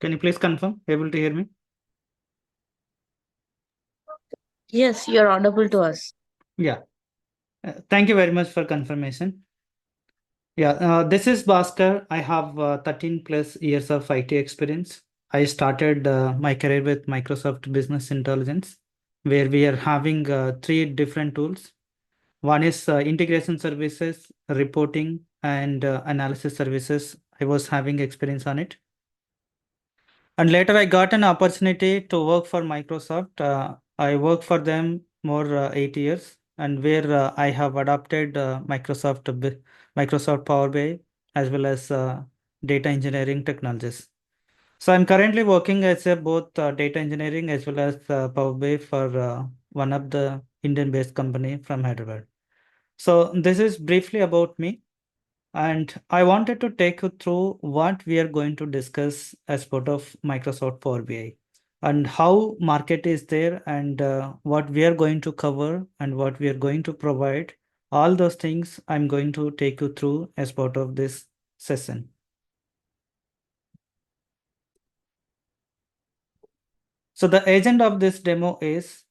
Can you please confirm? Able to hear me? Yes, you're audible to us. Yeah. Thank you very much for confirmation. Yeah, this is Bhaskar. I have 13 plus years of IT experience. I started my career with Microsoft Business Intelligence, where we are having three different tools. One is integration services, reporting, and analysis services. I was having experience on it. And later I got an opportunity to work for Microsoft. I worked for them more 8 years, and where I have adopted Microsoft Power BI as well as data engineering technologies. So I'm currently working as a both data engineering as well as Power BI for one of the Indian-based company from Hyderabad. So this is briefly about me. And I wanted to take you through what we are going to discuss as part of Microsoft Power BI and how market is there and what we are going to cover and what we are going to provide. All those things I'm going to take you through as part of this session. So the agenda of this demo is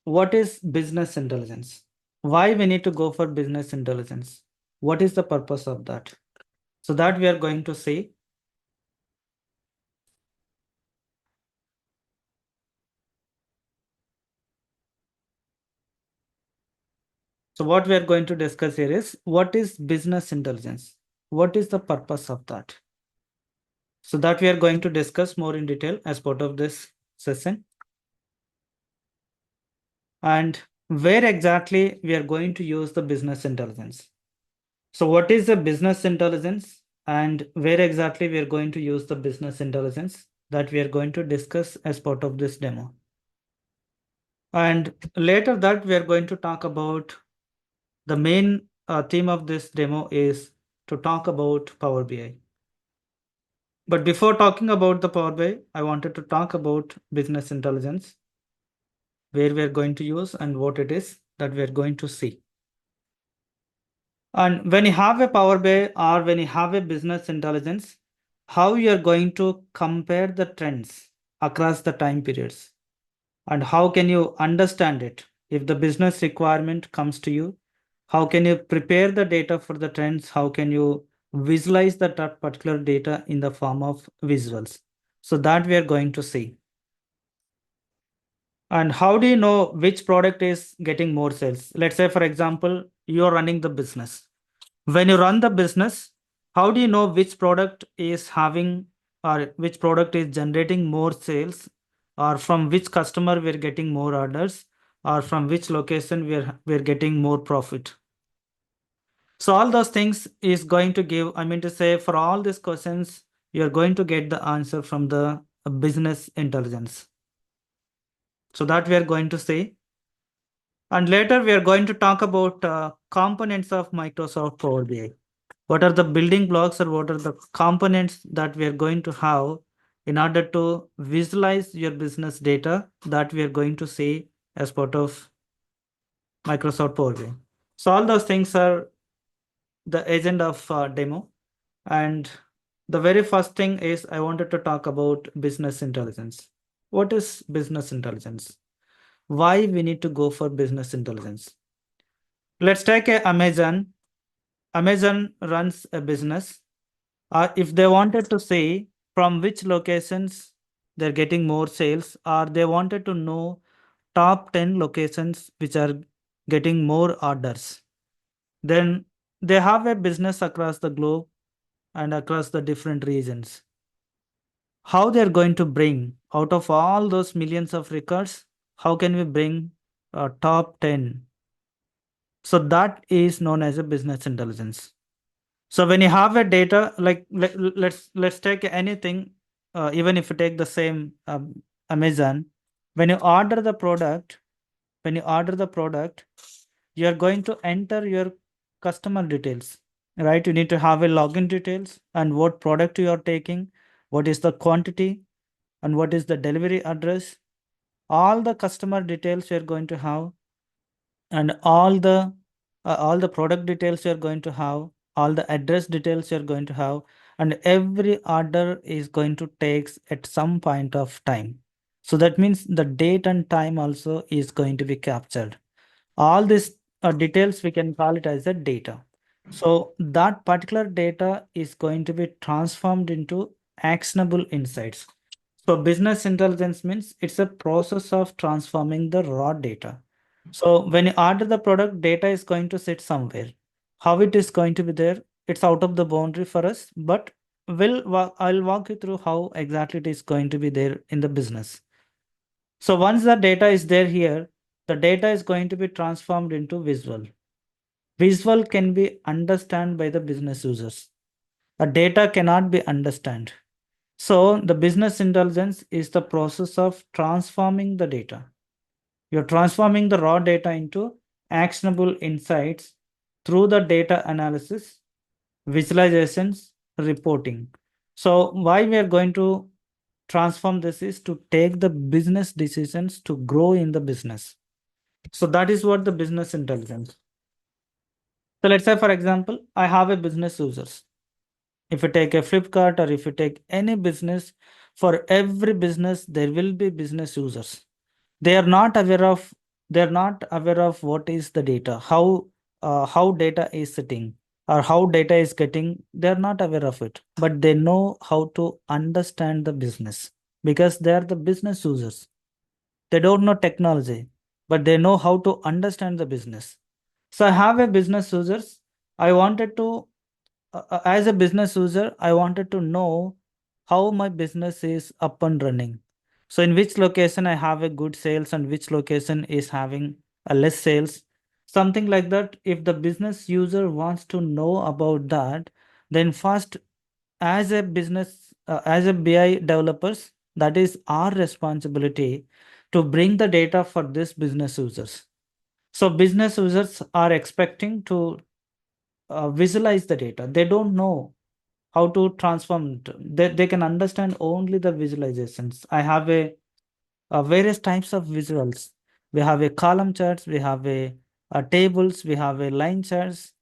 what is business intelligence? Why we need to go for business intelligence? What is the purpose of that? So that we are going to see. So what we are going to discuss here is what is business intelligence? What is the purpose of that? So that we are going to discuss more in detail as part of this session. And where exactly we are going to use the business intelligence. So what is the business intelligence and where exactly we are going to use the business intelligence that we are going to discuss as part of this demo. And later that we are going to talk about the main theme of this demo is to talk about Power BI. But before talking about the Power BI, I wanted to talk about business intelligence, where we are going to use and what it is that we are going to see. And when you have a Power BI or when you have a business intelligence, how you are going to compare the trends across the time periods and how can you understand it if the business requirement comes to you, how can you prepare the data for the trends, how can you visualize that particular data in the form of visuals. So that we are going to see. And how do you know which product is getting more sales? Let's say for example you're running the business. When you run the business, how do you know which product is having or which product is generating more sales, or from which customer we're getting more orders, or from which location we're getting more profit? So all those things is going to give, I mean to say, for all these questions you're going to get the answer from the business intelligence. So that we are going to see. And later we are going to talk about components of Microsoft Power BI. What are the building blocks or what are the components that we are going to have in order to visualize your business data that we are going to see as part of Microsoft Power BI. So all those things are the agenda of demo. And the very first thing is I wanted to talk about business intelligence. What is business intelligence? Why we need to go for business intelligence? Let's take a Amazon. Amazon runs a business. If they wanted to say from which locations they're getting more sales, or they wanted to know top 10 locations which are getting more orders, then they have a business across the globe and across the different regions. How they're going to bring out of all those millions of records, how can we bring a top 10? So that is known as a business intelligence. So when you have a data, like let's take anything, even if you take the same Amazon, when you order the product, when you order the product, you are going to enter your customer details, right? You need to have a login details and what product you are taking, what is the quantity, and what is the delivery address. All the customer details you are going to have, and all the product details you're going to have, all the address details you're going to have, and every order is going to take at some point of time. So that means the date and time also is going to be captured. All these details we can call it as a data. So that particular data is going to be transformed into actionable insights. So business intelligence means it's a process of transforming the raw data. So when you order the product, data is going to sit somewhere. How it is going to be there, it's out of the boundary for us, but I'll walk you through how exactly it is going to be there in the business. So once the data is there here, the data is going to be transformed into visual. Visual can be understood by the business users. A data cannot be understood. So the business intelligence is the process of transforming the data. You're transforming the raw data into actionable insights through the data analysis, visualizations, reporting. So why we are going to transform this is to take the business decisions to grow in the business. So that is what the business intelligence. So let's say, for example, I have a business users. If you take a Flipkart or if you take any business, for every business, there will be business users. They are not aware of what is the data, how data is sitting or how data is getting. They are not aware of it, but they know how to understand the business because they are the business users. They don't know technology, but they know how to understand the business. So I have a business users. I wanted to, as a business user, I wanted to know how my business is up and running. So in which location I have a good sales and which location is having a less sales, something like that. If the business user wants to know about that, then first, as a business, as a BI developers, that is our responsibility to bring the data for this business users. So business users are expecting to visualize the data. They don't know how to transform it. They can understand only the visualizations. I have a various types of visuals. We have a column charts, we have a tables, we have a line charts.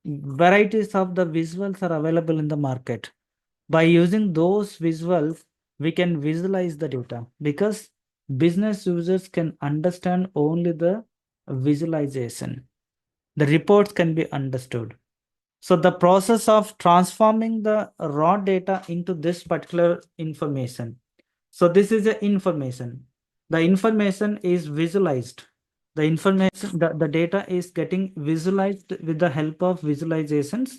Varieties of the visuals are available in the market. By using those visuals, we can visualize the data because business users can understand only the visualization. The reports can be understood. So the process of transforming the raw data into this particular information. So this is the information. The information is visualized. The information, the data is getting visualized with the help of visualizations.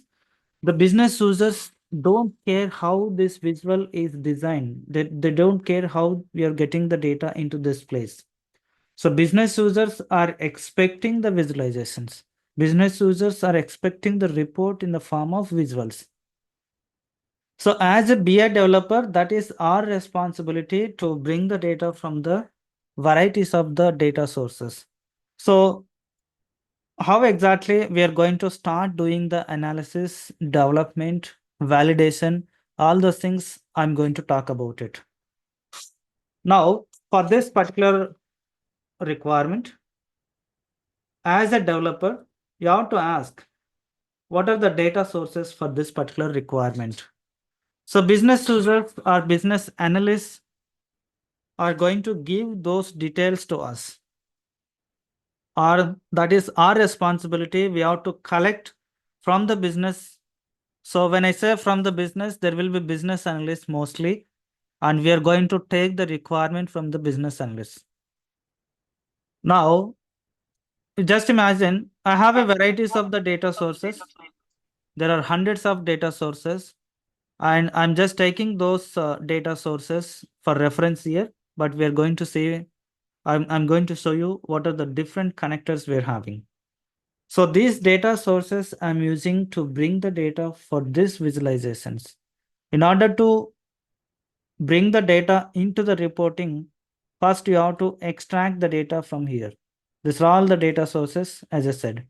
The business users don't care how this visual is designed. They don't care how we are getting the data into this place. So business users are expecting the visualizations. Business users are expecting the report in the form of visuals. So as a BI developer, that is our responsibility to bring the data from the varieties of the data sources. So how exactly we are going to start doing the analysis, development, validation, all those things I'm going to talk about it. Now, for this particular requirement, as a developer, you have to ask, what are the data sources for this particular requirement? So business users or business analysts are going to give those details to us. Or that is our responsibility. We have to collect from the business. So when I say from the business, there will be business analysts mostly, and we are going to take the requirement from the business analysts. Now, just imagine I have a varieties of the data sources. There are hundreds of data sources, and I'm just taking those data sources for reference here, but we are going to see, I'm going to show you what are the different connectors we're having. So these data sources I'm using to bring the data for these visualizations. In order to bring the data into the reporting, first you have to extract the data from here. These are all the data sources, as I said.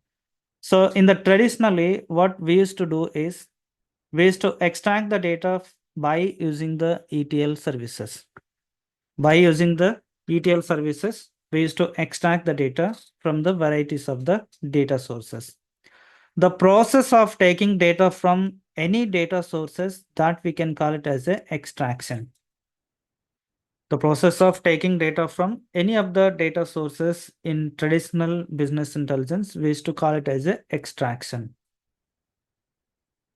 So in the traditionally, what we used to do is we used to extract the data by using the ETL services. By using the ETL services, we used to extract the data from the varieties of the data sources. The process of taking data from any data sources, that we can call it as a extraction. The process of taking data from any of the data sources in traditional business intelligence, we used to call it as a extraction.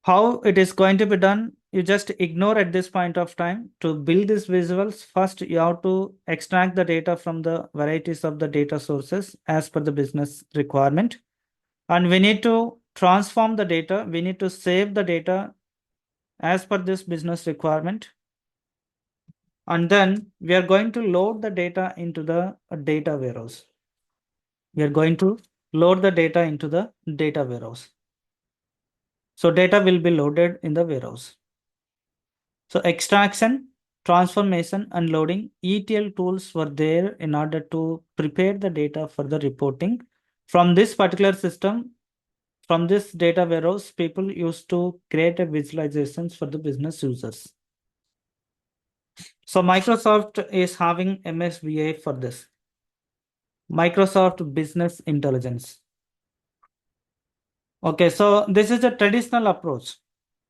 How it is going to be done, you just ignore at this point of time. To build these visuals, first you have to extract the data from the varieties of the data sources as per the business requirement. And we need to transform the data. We need to save the data as per this business requirement. And then we are going to load the data into the data warehouse. We are going to load the data into the data warehouse. So data will be loaded in the warehouse. So extraction, transformation, and loading ETL tools were there in order to prepare the data for the reporting. From this particular system, from this data warehouse, people used to create a visualizations for the business users. So Microsoft is having MSBA for this. Microsoft Business Intelligence. Okay, so this is a traditional approach.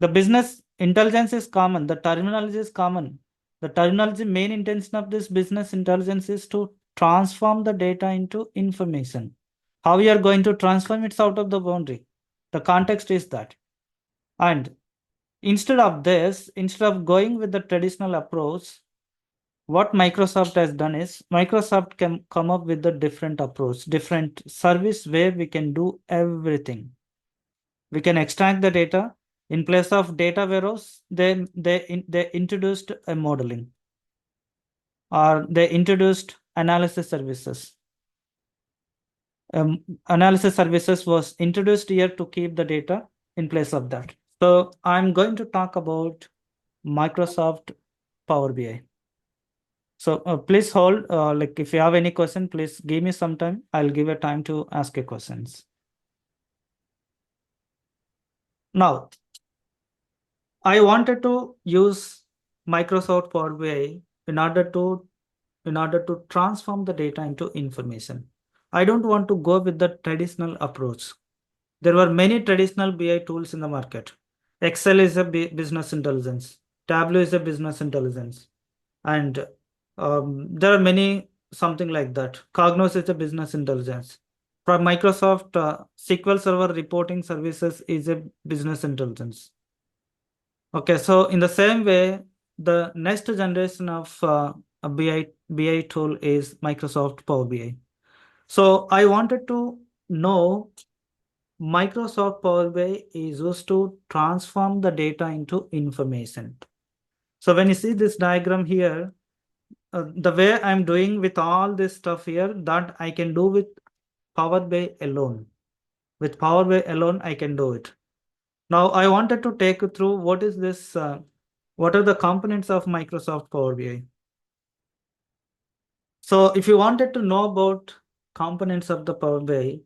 The business intelligence is common, the terminology is common. The terminology main intention of this business intelligence is to transform the data into information. How we are going to transform it's out of the boundary. The context is that. And instead of this, instead of going with the traditional approach, what Microsoft has done is Microsoft can come up with a different approach, different service where we can do everything. We can extract the data. In place of data warehouse, they introduced a modeling, or they introduced analysis services. Analysis services was introduced here to keep the data in place of that. So I'm going to talk about Microsoft Power BI. So please hold, like if you have any question, please give me some time. I'll give a time to ask your questions. Now, I wanted to use Microsoft Power BI in order to transform the data into information. I don't want to go with the traditional approach. There were many traditional BI tools in the market. Excel is a business intelligence. Tableau is a business intelligence. And there are many something like that. Cognos is a business intelligence. From Microsoft, SQL Server reporting services is a business intelligence. Okay, so in the same way, the next generation of a BI tool is Microsoft Power BI. So I wanted to know Microsoft Power BI is used to transform the data into information. So when you see this diagram here, the way I'm doing with all this stuff here, that I can do with Power BI alone. With Power BI alone, I can do it. Now I wanted to take you through what is this, what are the components of Microsoft Power BI. So if you wanted to know about components of the Power BI,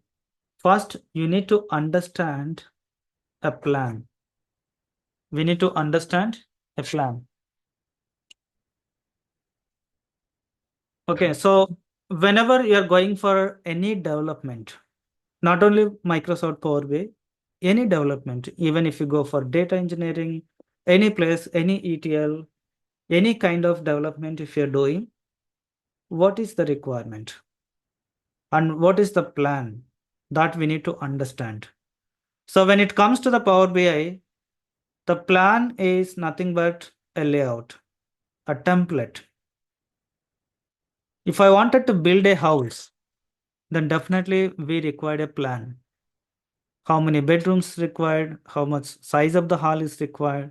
first you need to understand a plan. We need to understand a plan. Okay, so whenever you are going for any development, not only Microsoft Power BI, any development, even if you go for data engineering, any place, any ETL, any kind of development, if you're doing, what is the requirement? And what is the plan that we need to understand? So when it comes to the Power BI, the plan is nothing but a layout, a template. If I wanted to build a house, then definitely we required a plan. How many bedrooms required, how much size of the hall is required,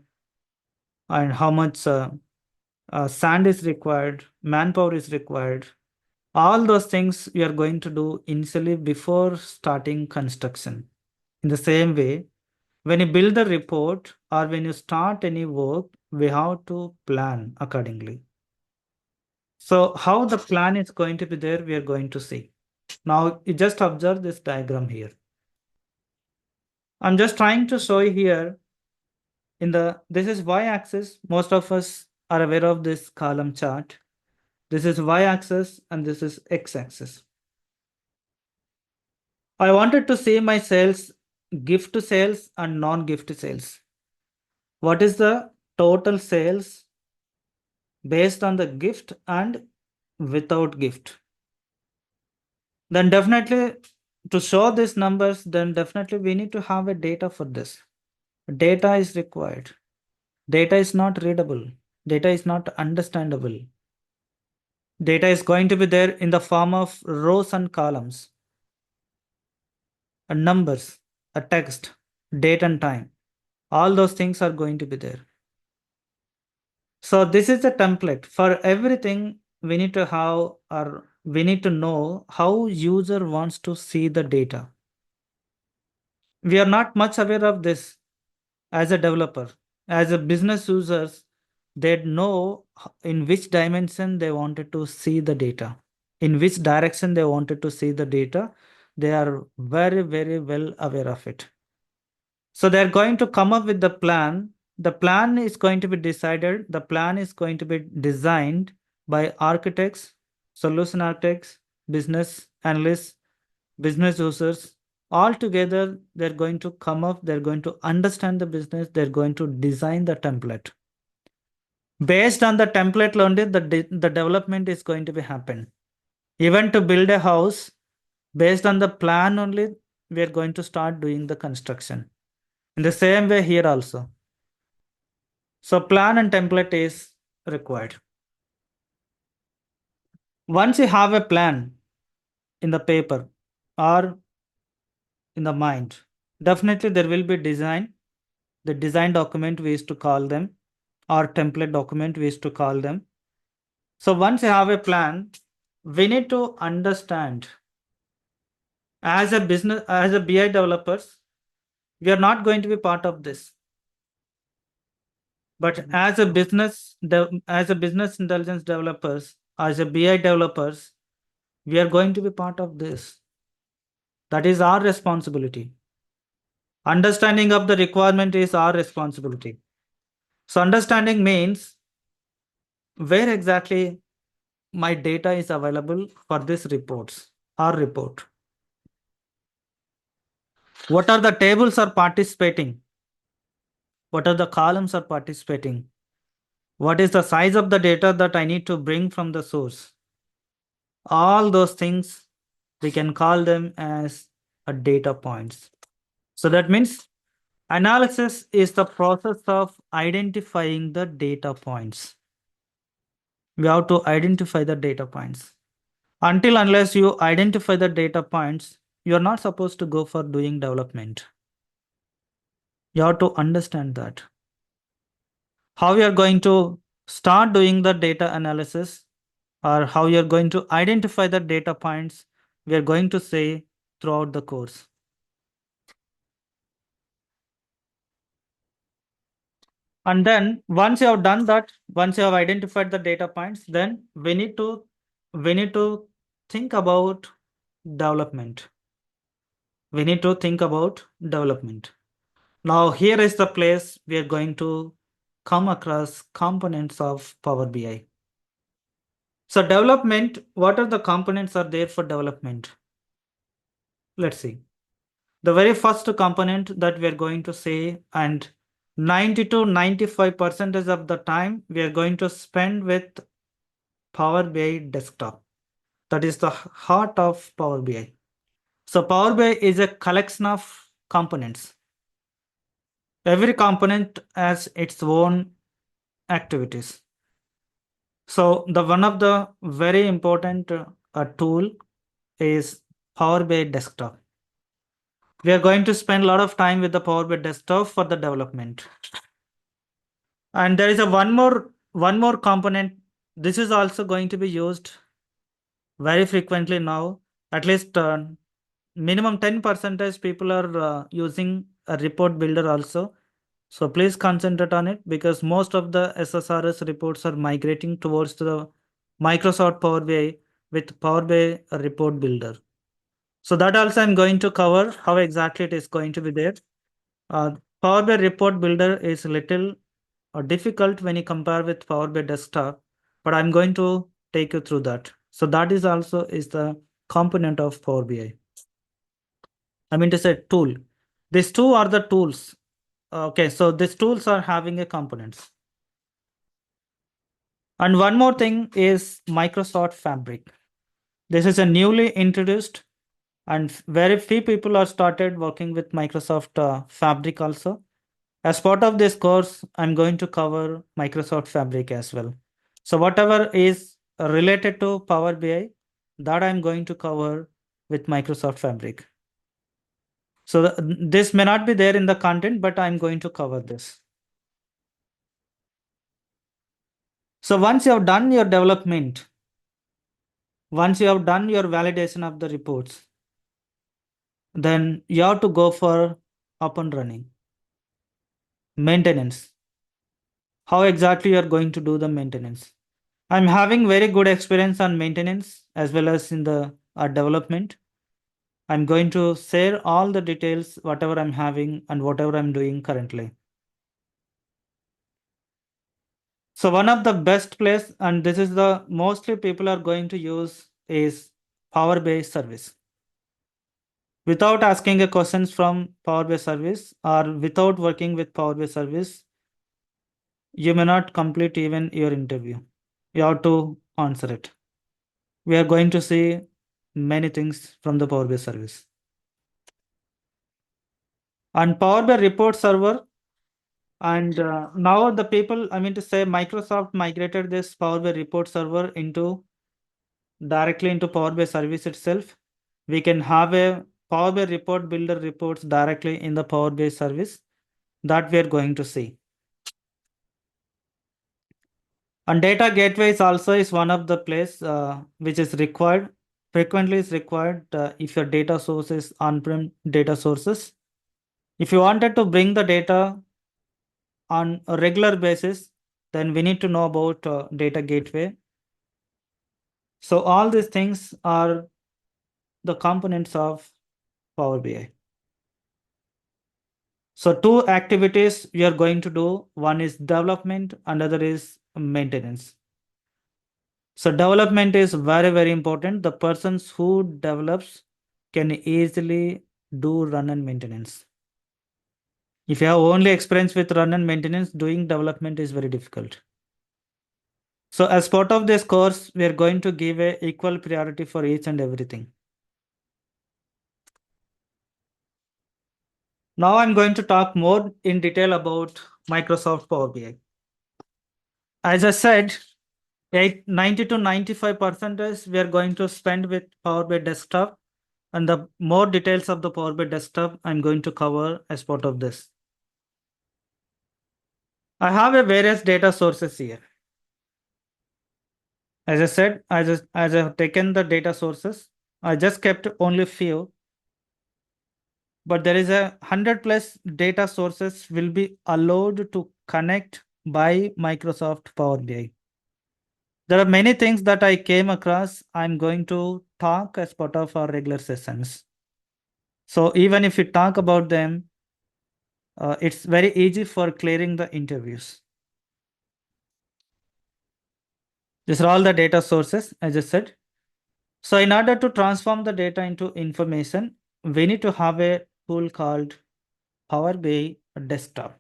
and how much sand is required, manpower is required. All those things we are going to do initially before starting construction. In the same way, when you build the report or when you start any work, we have to plan accordingly. So how the plan is going to be there, we are going to see. Now you just observe this diagram here. I'm just trying to show you here this is y-axis. Most of us are aware of this column chart. This is y-axis and this is x-axis. I wanted to see my sales, gift sales and non-gift sales. What is the total sales based on the gift and without gift? Then definitely to show these numbers, then definitely we need to have a data for this. Data is required. Data is not readable. Data is not understandable. Data is going to be there in the form of rows and columns, numbers, a text, date and time. All those things are going to be there. So this is a template for everything. We need to have, or we need to know how user wants to see the data. We are not much aware of this as a developer. As a business users, they know in which dimension they wanted to see the data, in which direction they wanted to see the data. They are very, very well aware of it. So they're going to come up with the plan. The plan is going to be decided. The plan is going to be designed by architects, solution architects, business analysts, business users. All together, they're going to come up, they're going to understand the business, they're going to design the template. Based on the template only, the development is going to be happen. Even to build a house, based on the plan only, we are going to start doing the construction. In the same way here also. So plan and template is required. Once you have a plan in the paper or in the mind, definitely there will be design. The design document we used to call them, or template document we used to call them. So once you have a plan, we need to understand as a business, as a BI developers, we are not going to be part of this. But as a as a business intelligence developers, as a BI developers, we are going to be part of this. That is our responsibility. Understanding of the requirement is our responsibility. So understanding means where exactly my data is available for this reports or report. What are the tables are participating? What are the columns are participating? What is the size of the data that I need to bring from the source? All those things, we can call them as a data points. So that means analysis is the process of identifying the data points. We have to identify the data points. Until unless you identify the data points, you are not supposed to go for doing development. You have to understand that. How you are going to start doing the data analysis, or how you are going to identify the data points, we are going to say throughout the course. And then once you have done that, once you have identified the data points, then we need to think about development. We need to think about development. Now here is the place we are going to come across components of Power BI. So development, what are the components are there for development? Let's see. The very first component that we are going to say, and 90 to 95% of the time we are going to spend with Power BI desktop. That is the heart of Power BI. So Power BI is a collection of components. Every component has its own activities. So the one of the very important tool is Power BI desktop. We are going to spend a lot of time with the Power BI desktop for the development. And there is a one more component. This is also going to be used very frequently now. At least minimum 10% people are using a report builder also. So please concentrate on it, because most of the SSRS reports are migrating towards the Microsoft Power BI with Power BI report builder. So that also I'm going to cover how exactly it is going to be there. Uh, Power BI report builder is a little difficult when you compare with Power BI desktop, but I'm going to take you through that. So that is also is the component of Power BI. I mean to say tool. These two are the tools. Okay, so these tools are having a components. And one more thing is Microsoft Fabric. This is a newly introduced, and very few people are started working with Microsoft Fabric also. As part of this course, I'm going to cover Microsoft Fabric as well. So whatever is related to Power BI, that I'm going to cover with Microsoft Fabric. So this may not be there in the content, but I'm going to cover this. So once you have done your development, once you have done your validation of the reports, then you have to go for up and running. Maintenance. How exactly you are going to do the maintenance? I'm having very good experience on maintenance as well as in the development. I'm going to share all the details, whatever I'm having and whatever I'm doing currently. So one of the best place, and this is the mostly people are going to use, is Power BI service. Without asking a questions from Power BI service or without working with Power BI service, you may not complete even your interview. You have to answer it. We are going to see many things from the Power BI service. And Power BI report server, and now the people, I mean to say, Microsoft migrated this Power BI report server into directly into Power BI service itself. We can have a Power BI report builder reports directly in the Power BI service that we are going to see. And data gateways also is one of the place which is required, frequently is required if your data source is on-prem data sources. If you wanted to bring the data on a regular basis, then we need to know about data gateway. So all these things are the components of Power BI. So two activities we are going to do. One is development, another is maintenance. So development is very, very important. The persons who develops can easily do run and maintenance. If you have only experience with run and maintenance, doing development is very difficult. So as part of this course, we are going to give a equal priority for each and everything. Now I'm going to talk more in detail about Microsoft Power BI. As I said, 90 to 95% we are going to spend with Power BI Desktop, and the more details of the Power BI Desktop I'm going to cover as part of this. I have a various data sources here. As I said, as I have taken the data sources, I just kept only few, but there is 100 plus data sources will be allowed to connect by Microsoft Power BI. There are many things that I came across. I'm going to talk as part of our regular sessions. So even if we talk about them, it's very easy for clearing the interviews. These are all the data sources, as I said. So in order to transform the data into information, we need to have a tool called Power BI Desktop.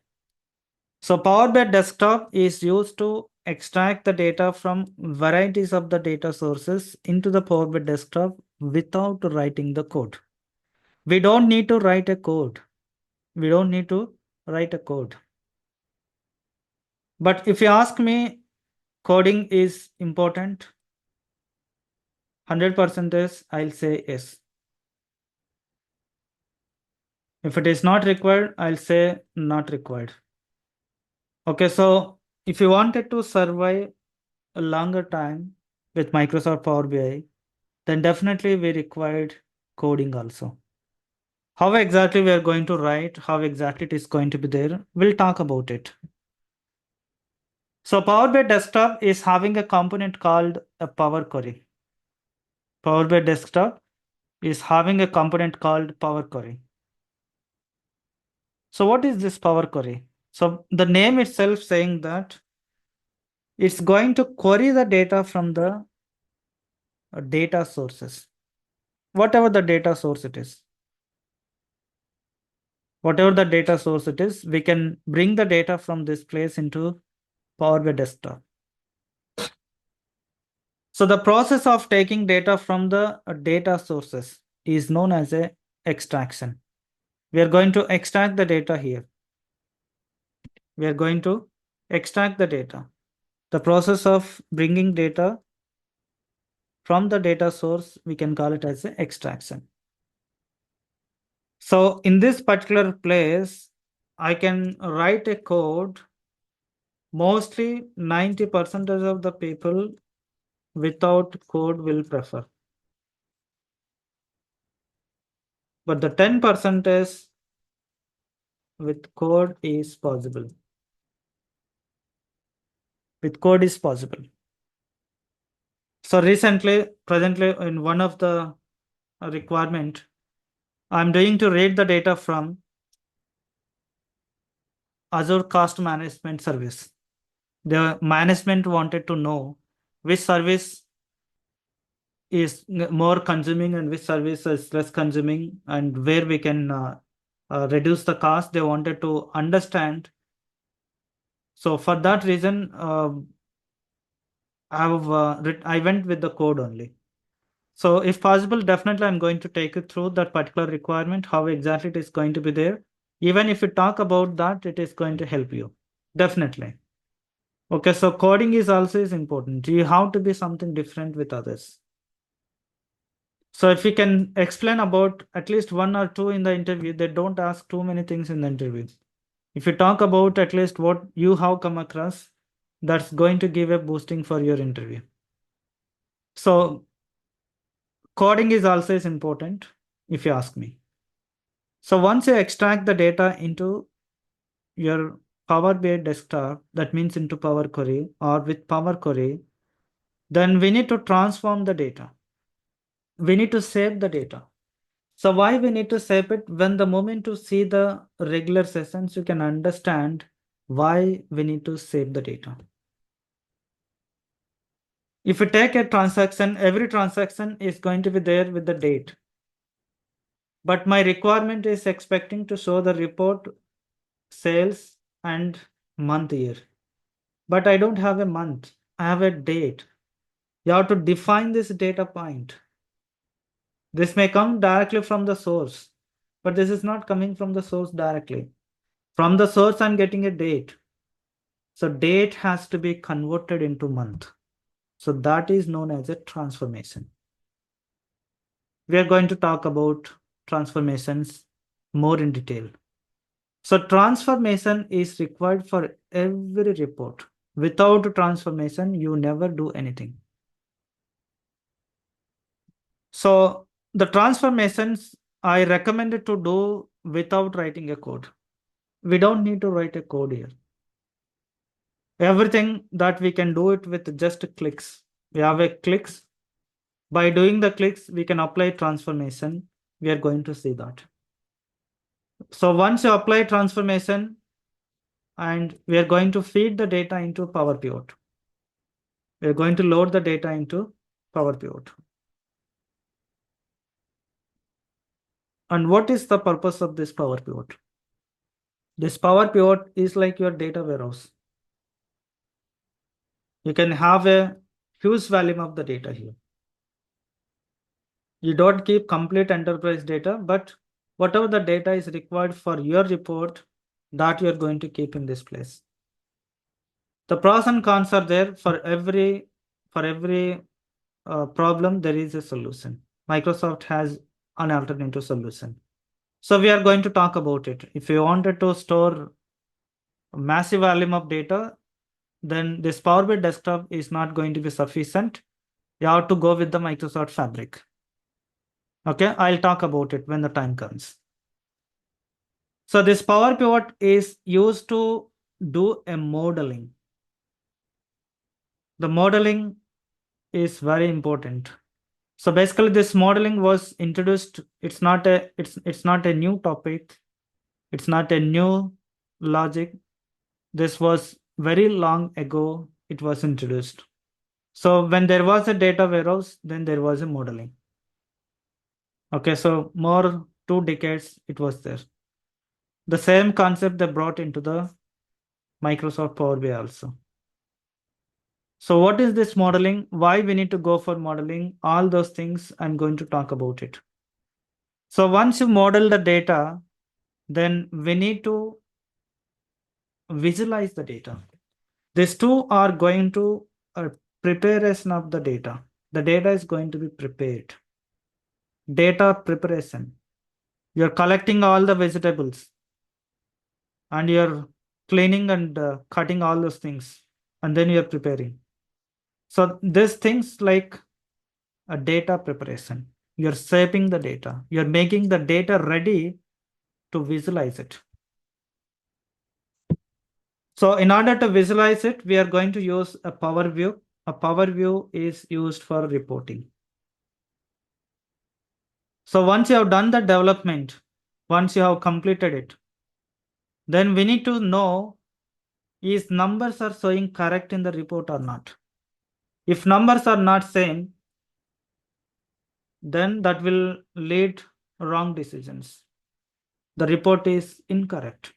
So Power BI Desktop is used to extract the data from varieties of the data sources into the Power BI Desktop without writing the code. We don't need to write a code. We don't need to write a code. But if you ask me, coding is important. 100% is, I'll say yes. If it is not required, I'll say not required. Okay, so if you wanted to survive a longer time with Microsoft Power BI, then definitely we required coding also. How exactly we are going to write, how exactly it is going to be there, we'll talk about it. So Power BI Desktop is having a component called a Power Query. Power BI Desktop is having a component called Power Query. So what is this Power Query? So the name itself saying that it's going to query the data from the data sources, whatever the data source it is. whatever the data source it is, we can bring the data from this place into Power BI desktop. So the process of taking data from the data sources is known as a extraction. We are going to extract the data here. We are going to extract the data. The process of bringing data from the data source, we can call it as a extraction. So in this particular place, I can write a code. Mostly 90% of the people without code will prefer. But the 10% is with code is possible. With code is possible. So presently in one of the requirement, I'm doing to read the data from Azure Cost Management Service. The management wanted to know which service is more consuming and which service is less consuming, and where we can reduce the cost. They wanted to understand. So for that reason, I went with the code only. So if possible, definitely I'm going to take you through that particular requirement, how exactly it is going to be there. Even if you talk about that, it is going to help you. Definitely. Okay, so coding is also is important. You have to be something different with others. So if we can explain about at least one or two in the interview, they don't ask too many things in the interview. If you talk about at least what you have come across, that's going to give a boosting for your interview. So coding is also is important if you ask me. So once you extract the data into your Power BI desktop, that means into Power Query or with Power Query, then we need to transform the data. We need to save the data. So why we need to save it? When the moment to see the regular sessions, you can understand why we need to save the data. If you take a transaction, every transaction is going to be there with the date. But my requirement is expecting to show the report, sales, and month year. But I don't have a month. I have a date. You have to define this data point. This may come directly from the source, but this is not coming from the source directly. From the source, I'm getting a date. So date has to be converted into month. So that is known as a transformation. We are going to talk about transformations more in detail. So transformation is required for every report. Without transformation, you never do anything. So the transformations I recommended to do without writing a code. We don't need to write a code here. Everything that we can do it with just clicks. We have a clicks. By doing the clicks, we can apply transformation. We are going to see that. So once you apply transformation, and we are going to feed the data into Power Pivot. We are going to load the data into Power Pivot. And what is the purpose of this Power Pivot? This Power Pivot is like your data warehouse. You can have a huge volume of the data here. You don't keep complete enterprise data, but whatever the data is required for your report, that you're going to keep in this place. The pros and cons are there. For every problem, there is a solution. Microsoft has an alternative solution. So we are going to talk about it. If you wanted to store a massive volume of data, then this Power BI desktop is not going to be sufficient. You have to go with the Microsoft Fabric. Okay, I'll talk about it when the time comes. So this Power Pivot is used to do a modeling. The modeling is very important. So basically this modeling was introduced. It's not a new topic. It's not a new logic. This was very long ago it was introduced. So when there was a data warehouse, then there was a modeling. Okay, so more 2 decades it was there. The same concept they brought into the Microsoft Power BI also. So what is this modeling? Why we need to go for modeling? All those things I'm going to talk about it. So once you model the data, then we need to visualize the data. These two are going to preparation of the data. The data is going to be prepared. Data preparation. You're collecting all the vegetables and you're cleaning and cutting all those things, and then you're preparing. So these things like a data preparation. You're shaping the data. You're making the data ready to visualize it. So in order to visualize it, we are going to use a Power View. A Power View is used for reporting. So once you have done the development, once you have completed it, then we need to know is numbers are showing correct in the report or not. If numbers are not same, then that will lead wrong decisions. The report is incorrect.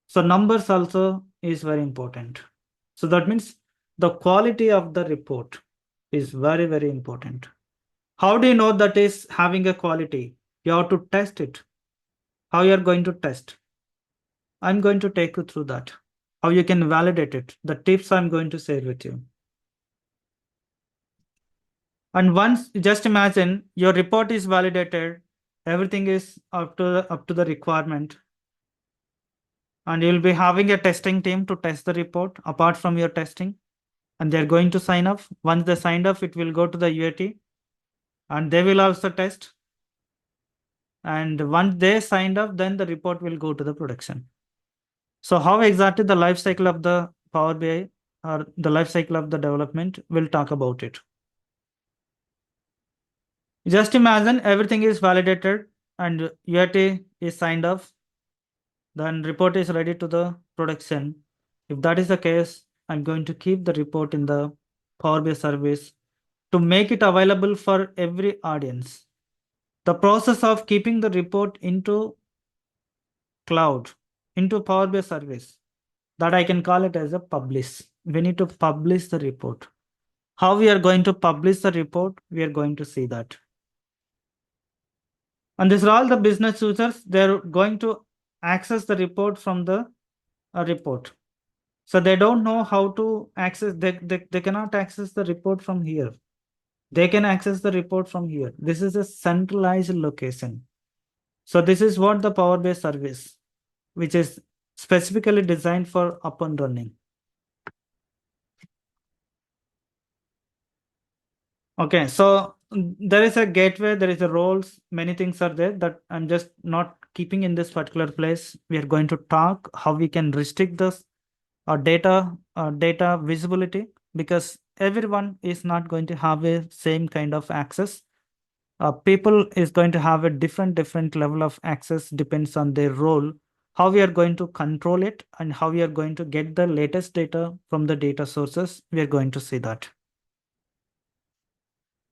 So numbers also is very important. So that means the quality of the report is very, very important. How do you know that is having a quality? You have to test it. How you are going to test? I'm going to take you through that. How you can validate it. The tips I'm going to share with you. And once, just imagine your report is validated, everything is up to the requirement, and you'll be having a testing team to test the report apart from your testing, and they're going to sign up. Once they signed up, it will go to the UAT, and they will also test. And once they signed up, then the report will go to the production. So how exactly the life cycle of the Power BI or the life cycle of the development, we'll talk about it. Just imagine everything is validated and UAT is signed off, then report is ready to the production. If that is the case, I'm going to keep the report in the Power BI service to make it available for every audience. The process of keeping the report into cloud, into Power BI service, that I can call it as a publish. We need to publish the report. How we are going to publish the report, we are going to see that. And these are all the business users. They're going to access the report from the report. So they don't know how to access, they cannot access the report from here. They can access the report from here. This is a centralized location. So this is what the Power BI service, which is specifically designed for up and running. Okay, so there is a gateway, there is a roles, many things are there that I'm just not keeping in this particular place. We are going to talk how we can restrict this data visibility, because everyone is not going to have a same kind of access. People is going to have a different level of access, depends on their role. How we are going to control it and how we are going to get the latest data from the data sources, we are going to see that.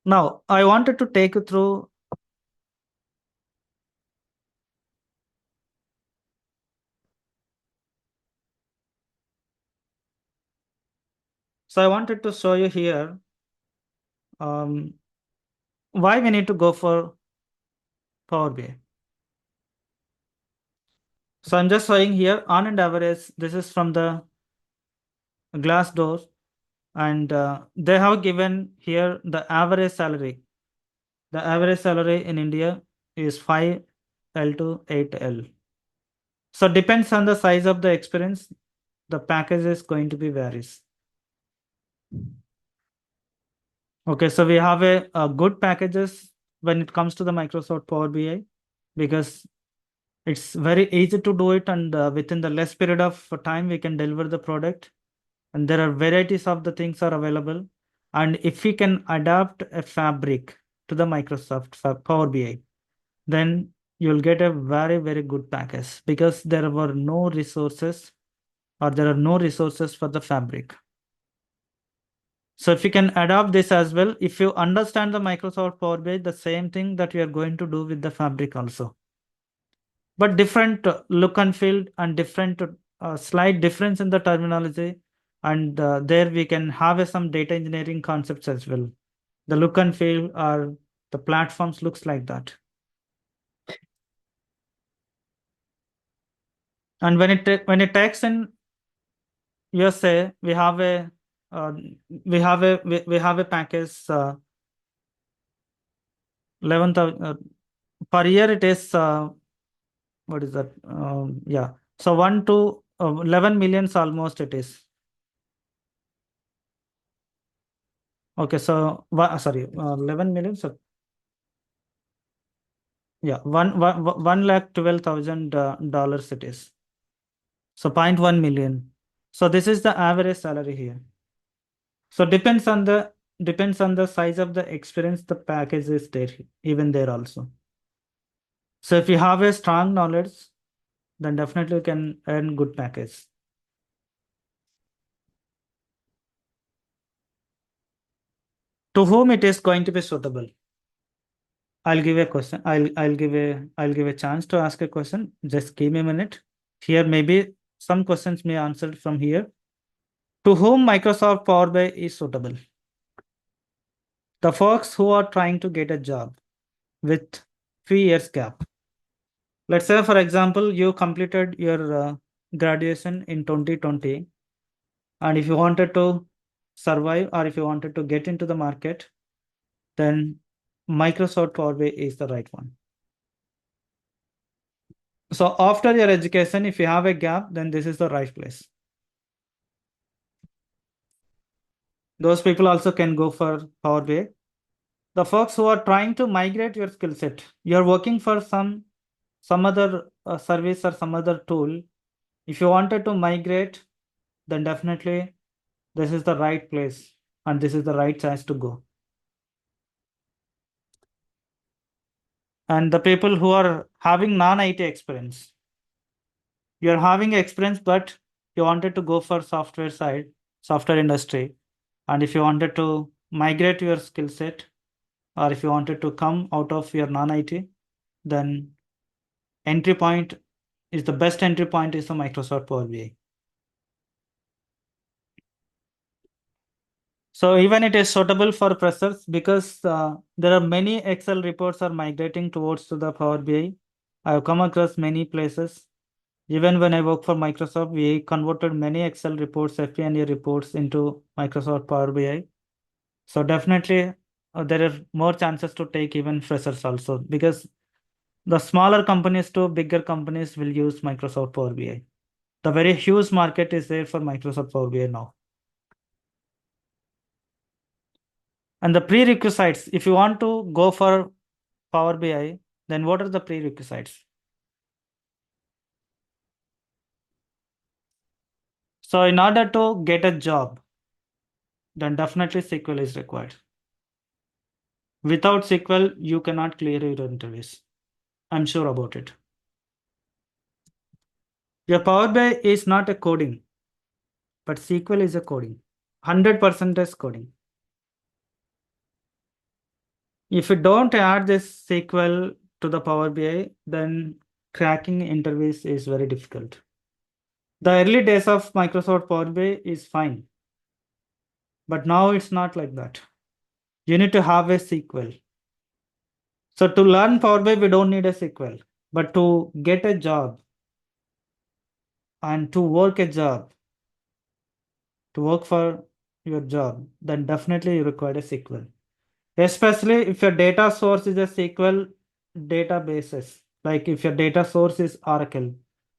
Now, I wanted to take you through so I wanted to show you here why we need to go for Power BI. So I'm just showing here on and average, this is from the Glassdoor, and they have given here the average salary. The average salary in India is 5L to 8L. So depends on the size of the experience, the package is going to be varies. Okay, so we have a good packages when it comes to the Microsoft Power BI, because it's very easy to do it, and within the less period of time we can deliver the product, and there are varieties of the things are available. And if we can adapt a fabric to the Microsoft Power BI, then you'll get a very good package, because there were no resources, or there are no resources for the fabric. So if you can adopt this as well, if you understand the Microsoft Power BI, the same thing that you are going to do with the fabric also. but different look and feel and different slight difference in the terminology. And there we can have some data engineering concepts as well. The look and feel or the platforms looks like that. And when it takes in USA, uh, we have a package 11,000 per year. It is what is that? Yeah, so 1 to 11 millions almost it is. Okay, so sorry, 11 million. So yeah, 1 lakh 12,000 dollars it is. So 0.1 million. So this is the average salary here. So depends on the size of the experience the package is there, even there also. So if you have a strong knowledge, then definitely you can earn good package. To whom it is going to be suitable? I'll give a question. I'll give a chance to ask a question. Just give me a minute. Here maybe some questions may answer from here. To whom Microsoft Power BI is suitable? The folks who are trying to get a job with few years gap. Let's say, for example, you completed your graduation in 2020, and if you wanted to survive or if you wanted to get into the market, then Microsoft Power BI is the right one. So after your education, if you have a gap, then this is the right place. Those people also can go for Power BI. The folks who are trying to migrate your skill set, you're working for some other service or some other tool. If you wanted to migrate, then definitely this is the right place and this is the right chance to go. And the people who are having non-IT experience, you're having experience, but you wanted to go for software side, software industry. And if you wanted to migrate your skill set, or if you wanted to come out of your non-IT, then entry point is the best entry point is the Microsoft Power BI. So even it is suitable for freshers because there are many Excel reports are migrating towards to the Power BI. I have come across many places. Even when I work for Microsoft, we converted many Excel reports, FP&A reports into Microsoft Power BI. So definitely there are more chances to take even freshers also because the smaller companies to bigger companies will use Microsoft Power BI. The very huge market is there for Microsoft Power BI now. And the prerequisites, if you want to go for Power BI, then what are the prerequisites? So in order to get a job, then definitely SQL is required. Without SQL, you cannot clear your interviews. I'm sure about it. Your Power BI is not a coding, but SQL is a coding. 100% is coding. If you don't add this SQL to the Power BI, then cracking interviews is very difficult. The early days of Microsoft Power BI is fine, but now it's not like that. You need to have a SQL. So to learn Power BI, we don't need a SQL, but to get a job and to work a job, to work for your job, then definitely you require a SQL. Especially if your data source is a SQL databases, like if your data source is Oracle,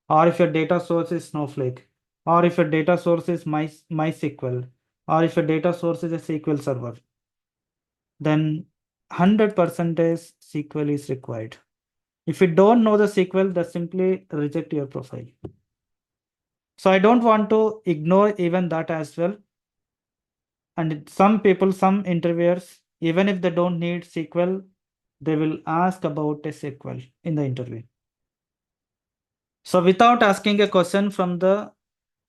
or if your data source is Snowflake, or if your data source is MySQL, or if your data source is a SQL server, then 100% SQL is required. If you don't know the SQL, then simply reject your profile. So I don't want to ignore even that as well. And some people, some interviewers, even if they don't need SQL, they will ask about a SQL in the interview. So without asking a question from the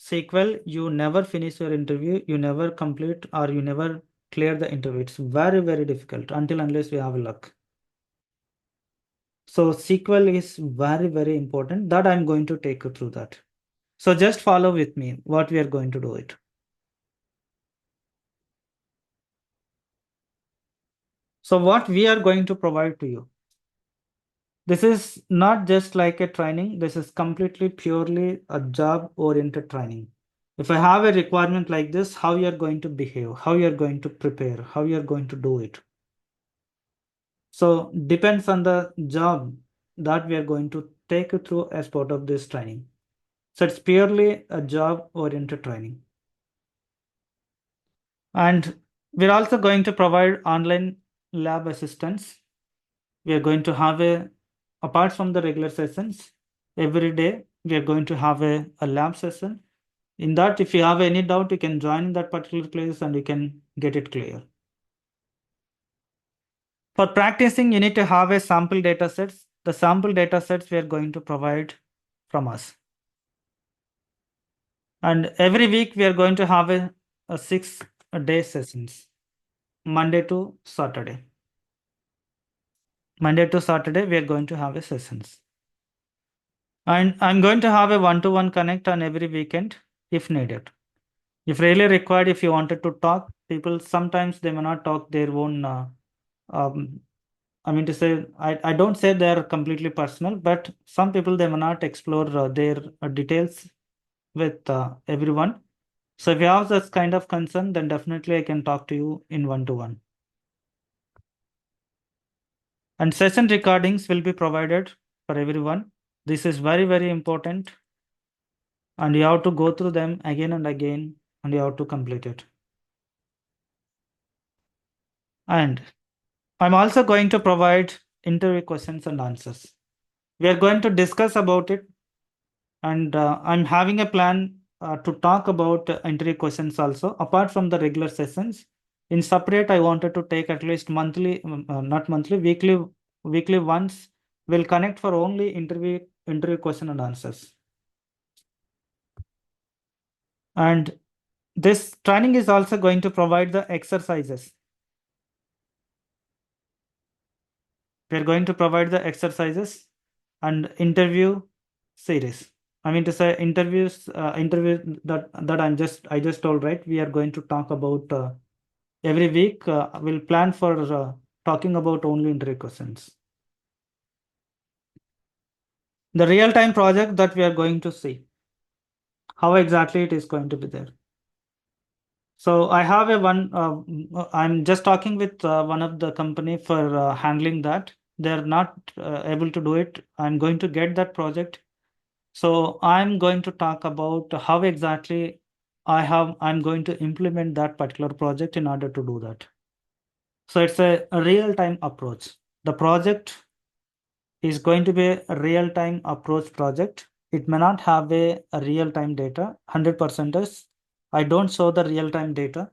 SQL, you never finish your interview, you never complete or you never clear the interview. It's very, very difficult until unless you have luck. So SQL is very, very important. That I'm going to take you through that. So just follow with me what we are going to do it. So what we are going to provide to you. This is not just like a training. This is completely purely a job oriented training. If I have a requirement like this, how you are going to behave, how you are going to prepare, how you are going to do it. So depends on the job that we are going to take you through as part of this training. So it's purely a job oriented training. And we're also going to provide online lab assistance. We are going to have apart from the regular sessions, every day we are going to have a lab session. In that, if you have any doubt, you can join that particular place and you can get it clear. For practicing, you need to have a sample data sets. The sample data sets we are going to provide from us. And every week we are going to have a 6 day sessions, Monday to Saturday. Monday to Saturday, we are going to have a sessions. And I'm going to have a one-to-one connect on every weekend if needed. If really required, if you wanted to talk, people sometimes they may not talk their own. Um, I mean to say, I don't say they're completely personal, but some people they may not explore their details with everyone. So if you have this kind of concern, then definitely I can talk to you in one-to-one. And session recordings will be provided for everyone. This is very, very important. And you have to go through them again and again, and you have to complete it. And I'm also going to provide interview questions and answers. We are going to discuss about it, and I'm having a plan to talk about interview questions also, apart from the regular sessions. In separate, I wanted to take at least monthly, not monthly, weekly once. We'll connect for only interview question and answers. And this training is also going to provide the exercises. We're going to provide the exercises and interview series. I mean to say interview that I just told, right? We are going to talk about every week. We'll plan for talking about only interview questions. The real-time project that we are going to see, how exactly it is going to be there. So I have I'm just talking with one of the company for handling that. They're not able to do it. I'm going to get that project. So I'm going to talk about how exactly I'm going to implement that particular project in order to do that. So it's a real-time approach. The project is going to be a real-time approach project. It may not have a real-time data, 100% is. I don't show the real-time data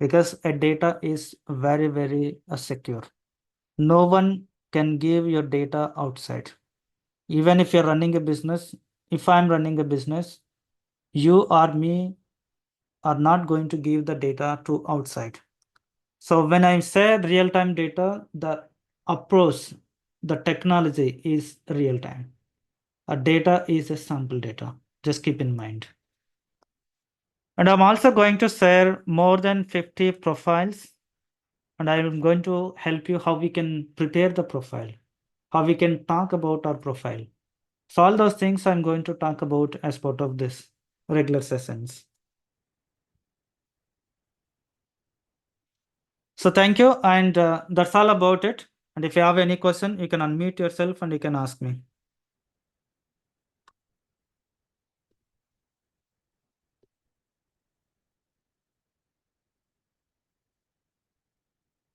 because a data is very, very secure. No one can give your data outside. Even if you're running a business, if I'm running a business, you or me are not going to give the data to outside. So when I say real-time data, the approach, the technology is real-time. A data is a sample data. Just keep in mind. And I'm also going to share more than 50 profiles, and I'm going to help you how we can prepare the profile, how we can talk about our profile. So all those things I'm going to talk about as part of this regular sessions. So thank you, and that's all about it. And if you have any question, you can unmute yourself and you can ask me.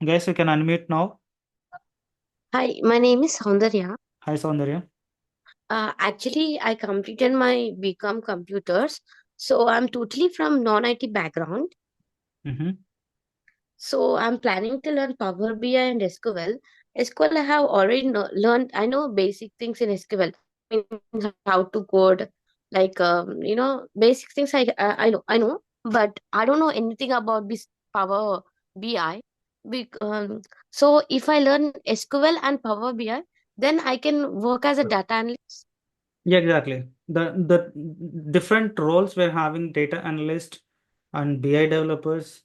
Guys, you can unmute now. Hi, my name is Soundarya. Hi, Soundarya. Actually, I completed my BCom computers, so I'm totally from non-IT background. Mm-hmm. So I'm planning to learn Power BI and SQL. SQL I have already learned. I know basic things in SQL. Means how to code, like basic things. I know, but I don't know anything about this Power BI. So if I learn SQL and Power BI, then I can work as a data analyst. Yeah, exactly. The different roles we're having data analyst and BI developers.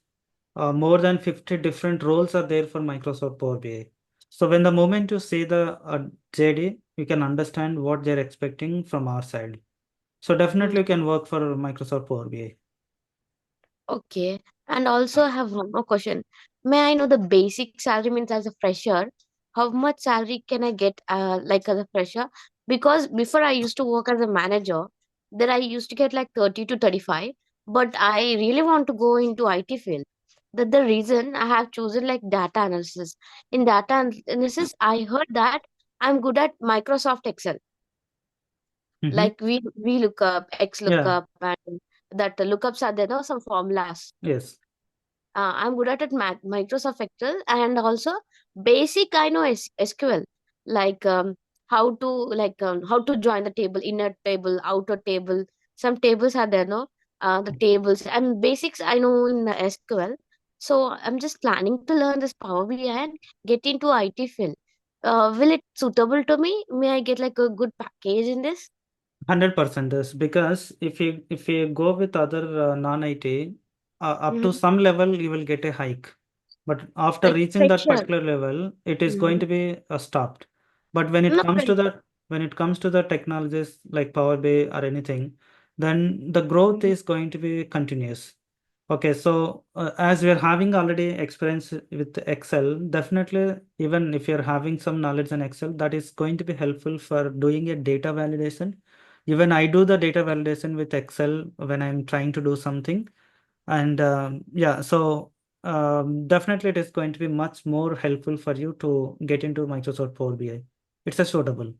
More than 50 different roles are there for Microsoft Power BI. So when the moment you see the JD, you can understand what they're expecting from our side. So definitely you can work for Microsoft Power BI. Okay. And also, I have one more question. May I know the basic salary means as a fresher? How much salary can I get, like as a fresher? Because before I used to work as a manager, then I used to get like 30 to 35. But I really want to go into IT field. That the reason I have chosen like data analysis. In data analysis, I heard that I'm good at Microsoft Excel. Mm-hmm. Like we look up, X Yeah. lookup, and that lookups are there, no, some formulas. Yes. I'm good at it, Microsoft Excel, and also basic. I know SQL, like how to join the table, inner table, outer table. Some tables are there, no, the tables and basics I know in the SQL. So I'm just planning to learn this Power BI and get into IT field. Will it suitable to me? May I get like a good package in this? 100% is because if you go with other non-IT, up to Mm-hmm. some level you will get a hike, but after Like reaching that fresher. particular level, it is going Mm-hmm. to be stopped. But when it No, comes to the technologies like Power BI or anything, then the growth is going to be continuous. Okay, so as we are having already experience with Excel, definitely even if you're having some knowledge in Excel, that is going to be helpful for doing a data validation. Even I do the data validation with Excel when I'm trying to do something. And yeah, so definitely it is going to be much more helpful for you to get into Microsoft Power BI. It's a suitable.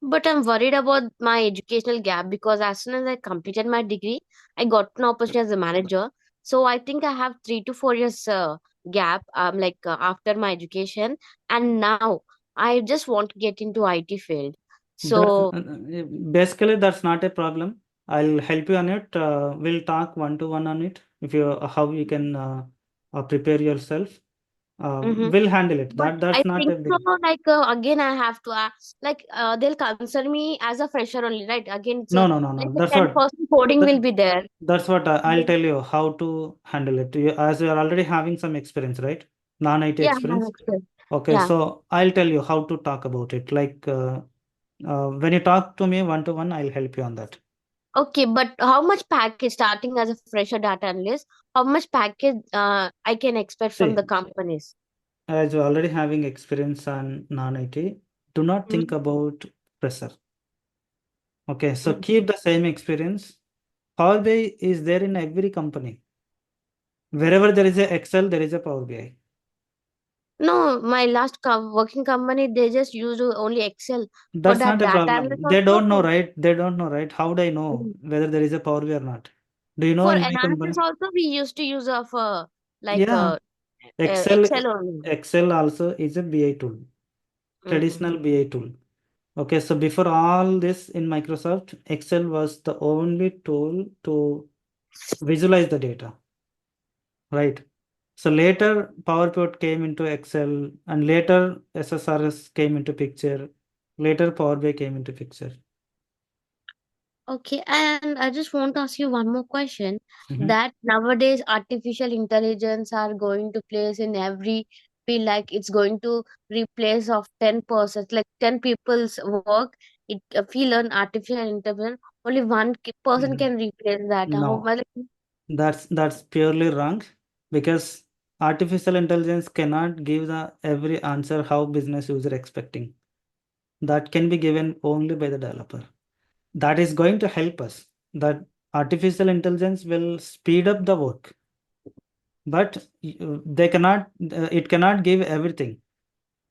but I'm worried about my educational gap because as soon as I completed my degree, I got an opportunity as a manager. So I think I have 3 to 4 years gap, like after my education, and now I just want to get into IT field. That's So basically that's not a problem. I'll help you on it. We'll talk one to one on it. If you how you can prepare yourself. mhm. We'll handle it. But I That's not think a so. big. Like again, I have to like they'll consider me as a fresher only, right? Again, it's No, no, no, like no. a 10% coding That, will be there. that's what I'll tell you how to handle it. As you are already having some experience, right? Non-IT Yeah, I have experience. experience. Okay, Yeah. so I'll tell you how to talk about it. Like when you talk to me one to one, I'll help you on that. Okay, but how much package starting as a fresher data analyst? How much package I can expect from See, the companies? as you're already having experience on non-IT, do not think Mhm. about pressure. Okay, so Mhm. keep the same experience. Power BI is there in every company. Wherever there is a Excel, there is a Power BI. No, my last working company they just use only Excel for That's that not a data analyst problem. They don't know, also. right? They don't know, right? How would I know Mhm. whether there is a Power BI or not? Do you know For in my company? analysis also we used to use of like Yeah, Excel. Excel only. Excel also is a BI tool, Mm-hmm. traditional BI tool. Okay, so before all this in Microsoft, Excel was the only tool to visualize the data, right? So later PowerPoint came into Excel and later SSRS came into picture. Later Power BI came into picture. Okay, and I just want to ask you one more question. Mhm. That nowadays artificial intelligence are going to place in every field, like it's going to replace of 10%, like 10 people's work. It if we learn artificial intelligence, only one person Mm, can replace that. How No, well? that's purely wrong because artificial intelligence cannot give the every answer how business user expecting. That can be given only by the developer. That is going to help us. That artificial intelligence will speed up the work, but they cannot. It cannot give everything.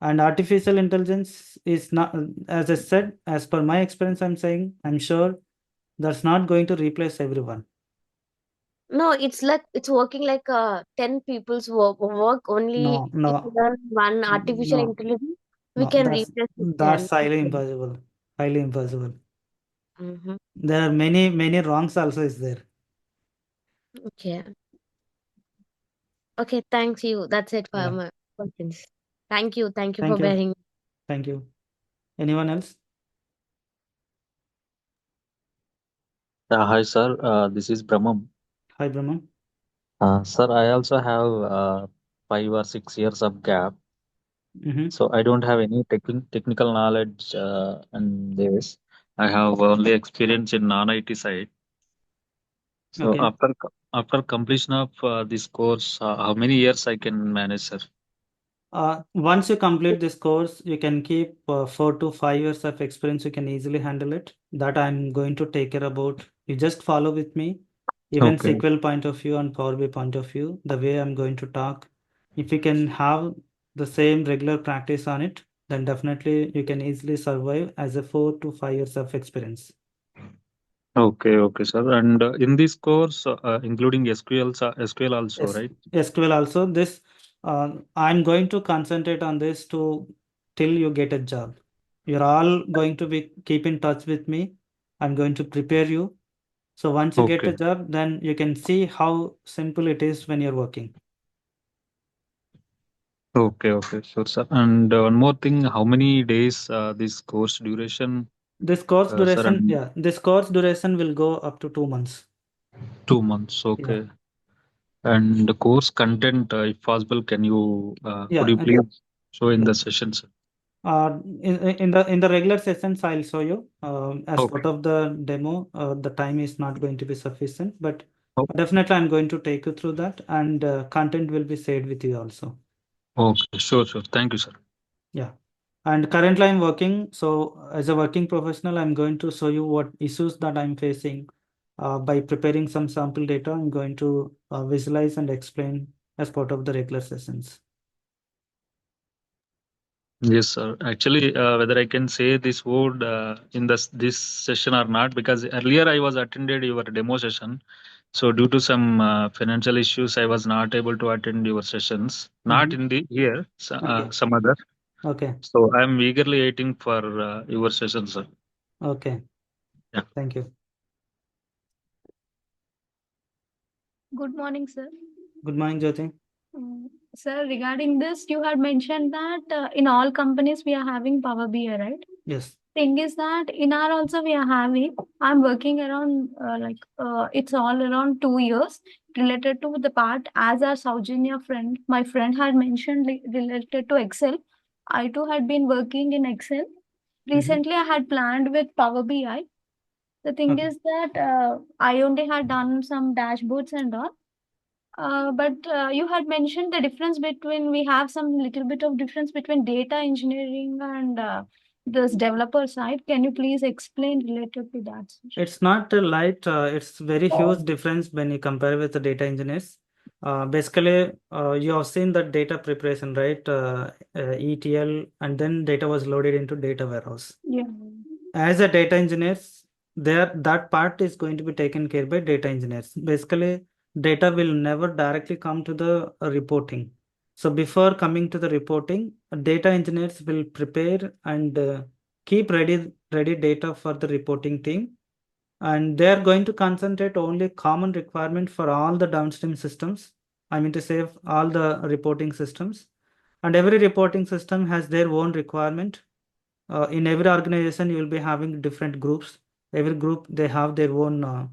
And artificial intelligence is not, as I said, as per my experience, I'm saying, I'm sure that's not going to replace everyone. No, it's like it's working like 10 people's work only. No, If we no, learn one artificial no, intelligence, we no. can That's replace with 10 that's highly people. impossible. Highly impossible. Mm-hmm. There are many wrongs also is there. Okay. Okay, thanks you. That's it for Yeah. my questions. Thank you. Thank you for Thank you. bearing. Thank you. Anyone else? Hi, sir. This is Brahmam. Hi, Brahma. Sir, I also have 5 or 6 years of gap, Mm-hmm. so I don't have any technical knowledge in this. I have only experience in non-IT side. So Okay. after completion of this course, how many years I can manage, sir? Once you complete this course, you can keep 4 to 5 years of experience. You can easily handle it. That I'm going to take care about. You just follow with me, even Okay, SQL point of view and Power BI point of view, the way I'm going to talk. If you can have the same regular practice on it, then definitely you can easily survive as a 4 to 5 years of experience. okay, sir. And in this course, including SQL also, Yes, right? SQL also. This I'm going to concentrate on this to till you get a job. You're all going to be keep in touch with me. I'm going to prepare you. So once you get Okay, a job, then you can see how simple it is when you're working. okay, sure, sir. And one more thing, how many days this course duration, sir? And This course duration will go up to 2 months. 2 months, Yeah, okay. And the course content, if possible, could yeah. you please show in the sessions? In the regular sessions, I'll show you. As Okay, part of the demo, the time is not going to be sufficient, but o- definitely I'm going to take you through that, and content will be shared with you also. okay, sure. Thank you, sir. Yeah. And currently I'm working. So as a working professional, I'm going to show you what issues that I'm facing. By preparing some sample data, I'm going to visualize and explain as part of the regular sessions. Yes, sir. Actually, whether I can say this word in this session or not, because earlier I was attended your demo session. So due to some financial issues, I was not able to attend your sessions. Not Mhm. in the here, Okay. some other. Okay. So I'm eagerly waiting for your session, sir. Okay. Yeah. Thank you. Good morning, sir. Good morning, Jyoti. Sir, regarding this, you had mentioned that in all companies we are having Power BI, right? Yes. Thing is that in our also we are having. I'm working around it's all around 2 years related to the part as our Saujanya friend. My friend had mentioned related to Excel. I too had been working in Excel. Recently, I had planned with Power BI. The thing Okay. is that I only had done some dashboards and all. But you had mentioned the difference between we have some little bit of difference between data engineering and this developer side. Can you please explain related to that, sir? It's not light. It's very huge difference when you compare with the data engineers. Basically, you have seen that data preparation, right? ETL, and then data was loaded into data warehouse. Yeah. As a data engineers, there that part is going to be taken care by data engineers. Basically, data will never directly come to the reporting. So before coming to the reporting, data engineers will prepare and keep ready data for the reporting team, and they are going to concentrate only common requirement for all the downstream systems. I mean to say all the reporting systems, and every reporting system has their own requirement. In every organization, you will be having different groups. Every group they have their own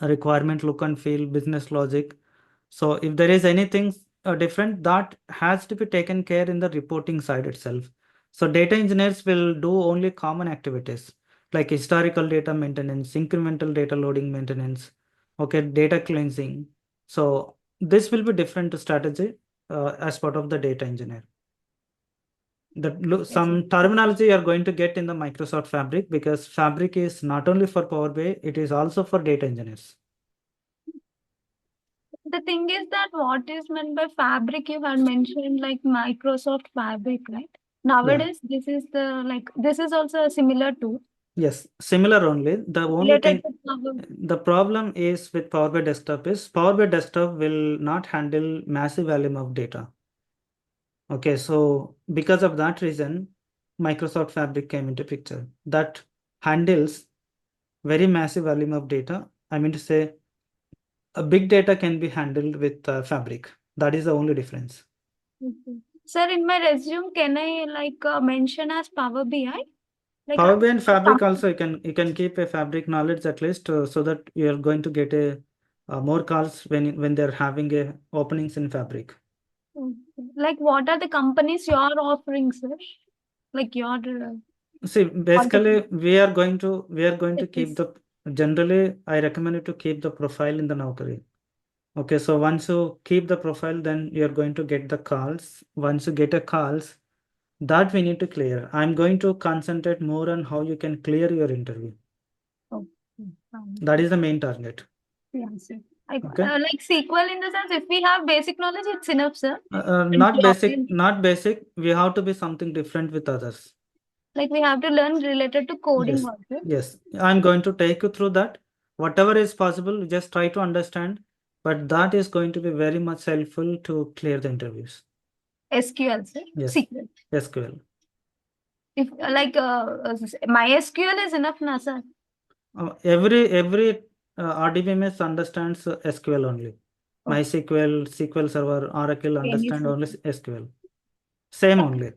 requirement, look and feel, business logic. So if there is anything different, that has to be taken care in the reporting side itself. So data engineers will do only common activities like historical data maintenance, incremental data loading maintenance, okay, data cleansing. So this will be different strategy as part of the data engineer. Yes, sir. Some terminology you are going to get in the Microsoft Fabric, because Fabric is not only for Power BI, it is also for data engineers. The thing is that what is meant by fabric, you had mentioned like Microsoft Fabric, right? Yeah. Nowadays, this is the like this is also a similar tool Yes, similar only. The only related thing, to Power. the problem is with Power BI Desktop is Power BI Desktop will not handle massive volume of data. Okay, so because of that reason, Microsoft Fabric came into picture that handles very massive volume of data. I mean to say, a big data can be handled with Fabric. That is the only difference. Mhm. Sir, in my resume, can I mention as Power BI? Like Power BI and Fabric some- also you can keep a Fabric knowledge at least so that you are going to get a more calls when they're having a openings in Fabric. like what are the companies you're offering, sir? Like your See, basically we are going to It keep is- the generally I recommend you to keep the profile in the Naukri. Okay, so once you keep the profile, then you're going to get the calls. Once you get a calls, that we need to clear. I'm going to concentrate more on how you can clear your interview. oh, fine. That is the main target. Yeah, sir. Okay. Like SQL in the sense, if we have basic knowledge, it's enough, sir. Not basic, Login. not basic. We have to be something different with others. Like we have to learn related to coding Yes, also. yes. I'm going to take you through that. Whatever is possible, just try to understand. But that is going to be very much helpful to clear the interviews. SQL, sir. Yes. SQL. SQL. If MySQL is enough, na, sir. Every RDBMS understands SQL only. Okay. MySQL, SQL Server, Oracle understand Any only SQL. Same only.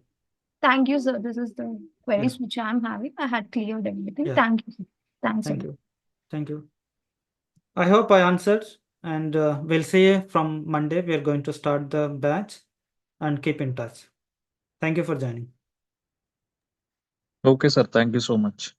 Thank you, sir. This is the Yeah. queries which I'm having. I had cleared everything. Yeah. Thank you, sir. Thanks. Thank you. Thank you. I hope I answered, and we'll see you from Monday. We are going to start the batch and keep in touch. Thank you for joining. Okay, sir. Thank you so much.